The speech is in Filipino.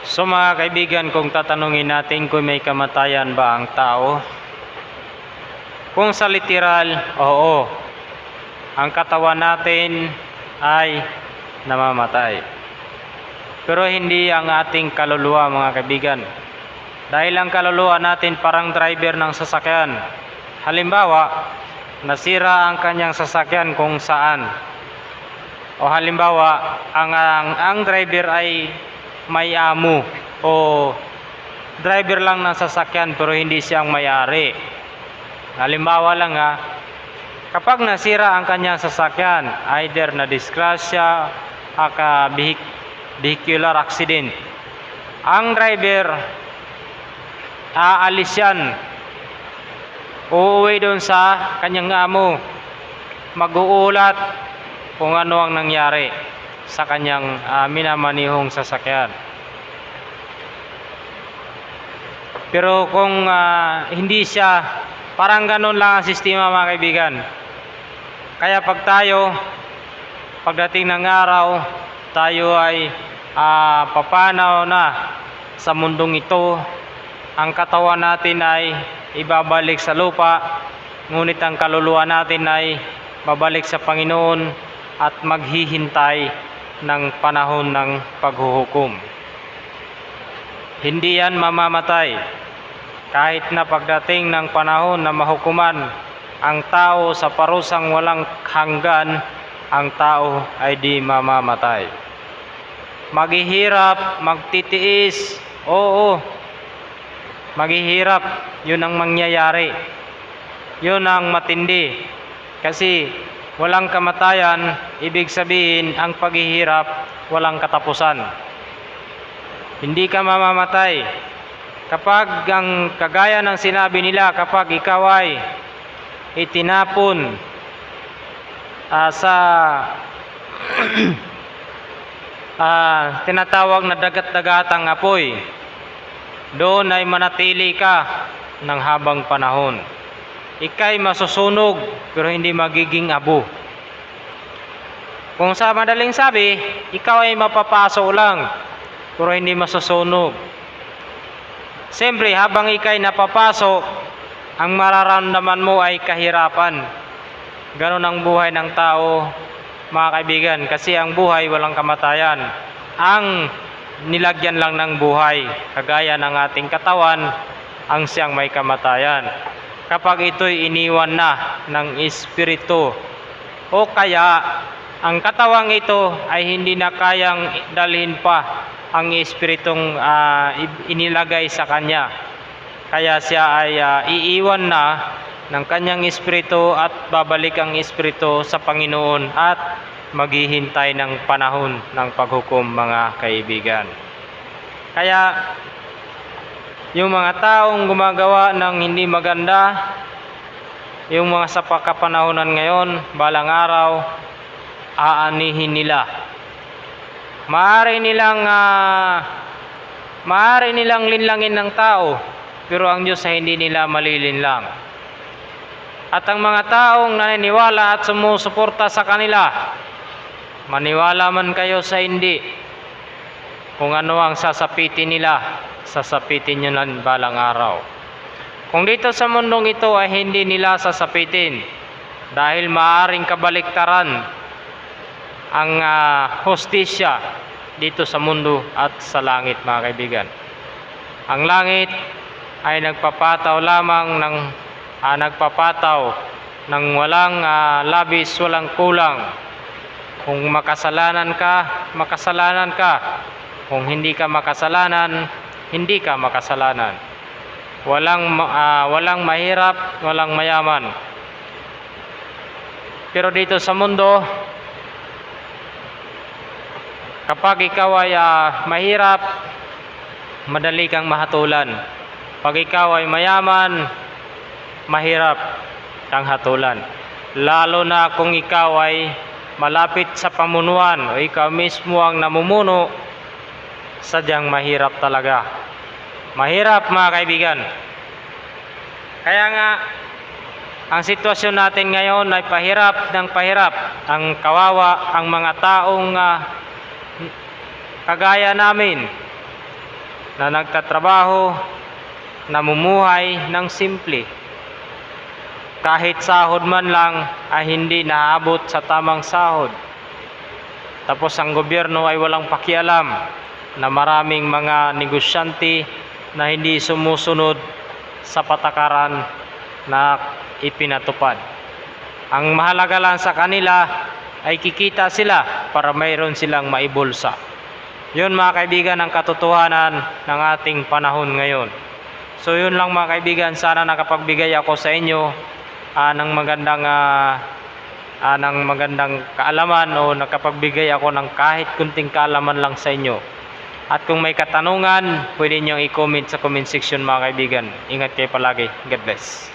So mga kaibigan, kung tatanungin natin kung may kamatayan ba ang tao, kung sa literal, oo, ang katawan natin ay namamatay. Pero hindi ang ating kaluluwa mga kaibigan. Dahil ang kaluluwa natin parang driver ng sasakyan. Halimbawa, nasira ang kanyang sasakyan kung saan. O halimbawa, ang driver ay may amo o driver lang ng sasakyan pero hindi siyang may-ari. Halimbawa lang kapag nasira ang kanyang sasakyan, either na disgrasya, vehicular accident, ang driver aalis yan, uuwi doon sa kanyang amo, mag-uulat kung ano ang nangyari sa kanyang minamanihong sasakyan. Pero kung hindi siya, parang ganun lang ang sistema mga kaibigan. Kaya pagdating ng araw, tayo ay papanaw na sa mundong ito. Ang katawan natin ay ibabalik sa lupa, ngunit ang kaluluwa natin ay babalik sa Panginoon at maghihintay ng panahon ng paghuhukom. Hindi yan mamamatay. Kahit na pagdating ng panahon na mahukuman ang tao sa parusang walang hanggan, ang tao ay di mamamatay. Maghihirap, magtitiis, oo, maghihirap, yun ang mangyayari. Yun ang matindi. Kasi walang kamatayan, ibig sabihin ang paghihirap walang katapusan. Hindi ka mamamatay. Kapag ang kagaya ng sinabi nila, kapag ikaw ay itinapon sa tinatawag na dagat-dagatang apoy, doon ay manatili ka ng habang panahon. Ika'y masusunog pero hindi magiging abo. Kung sa madaling sabi, ikaw ay mapapaso lang pero hindi masusunog. Siyempre, habang ika'y napapaso, ang mararamdaman mo ay kahirapan. Ganon ang buhay ng tao, mga kaibigan, kasi ang buhay walang kamatayan. Ang nilagyan lang ng buhay, kagaya ng ating katawan, ang siyang may kamatayan. Kapag ito'y iniwan na ng espiritu, o kaya ang katawang ito ay hindi na kayang dalhin pa ang espiritong inilagay sa kanya, kaya siya ay iiwan na ng kanyang espiritu at babalik ang espiritu sa Panginoon at maghihintay ng panahon ng paghukom mga kaibigan. Kaya yung mga taong gumagawa ng hindi maganda, yung mga sa pagkapanahonan ngayon, balang araw, aanihin nila. Maaari nilang linlangin ng tao, pero ang Diyos ay hindi nila malilinlang. At ang mga taong naniniwala at sumusuporta sa kanila, maniwala man kayo sa hindi, kung ano ang sasapitin nila, sasapitin nyo ng balang araw. Kung dito sa mundong ito ay hindi nila sasapitin, dahil maaaring kabaliktaran ang hustisya dito sa mundo at sa langit mga kaibigan. Ang langit ay nagpapataw lamang ng walang labis, walang kulang. Kung makasalanan ka, makasalanan ka. Kung hindi ka makasalanan, hindi ka makasalanan. Walang mahirap, walang mayaman. Pero dito sa mundo, kapag ikaw ay mahirap, madali kang mahatulan. Pag ikaw ay mayaman, mahirap kang hatulan. Lalo na kung ikaw ay malapit sa pamunuan o ikaw mismo ang namumuno, sadyang mahirap talaga. Mahirap mga kaibigan. Kaya nga, ang sitwasyon natin ngayon ay pahirap ng pahirap. Ang kawawa, ang mga taong kagaya namin, na nagtatrabaho, namumuhay ng simple. Kahit sahod man lang ay hindi naabot sa tamang sahod. Tapos ang gobyerno ay walang pakialam na maraming mga negosyante na hindi sumusunod sa patakaran na ipinatupad. Ang mahalaga lang sa kanila ay kikita sila para mayroon silang maibulsa. Yun mga kaibigan ang katotohanan ng ating panahon ngayon. So yun lang mga kaibigan, sana nakapagbigay ako sa inyo ng magandang kaalaman o nakapagbigay ako ng kahit kunting kaalaman lang sa inyo. At kung may katanungan, pwede nyo i-comment sa comment section mga kaibigan. Ingat kayo palagi. God bless.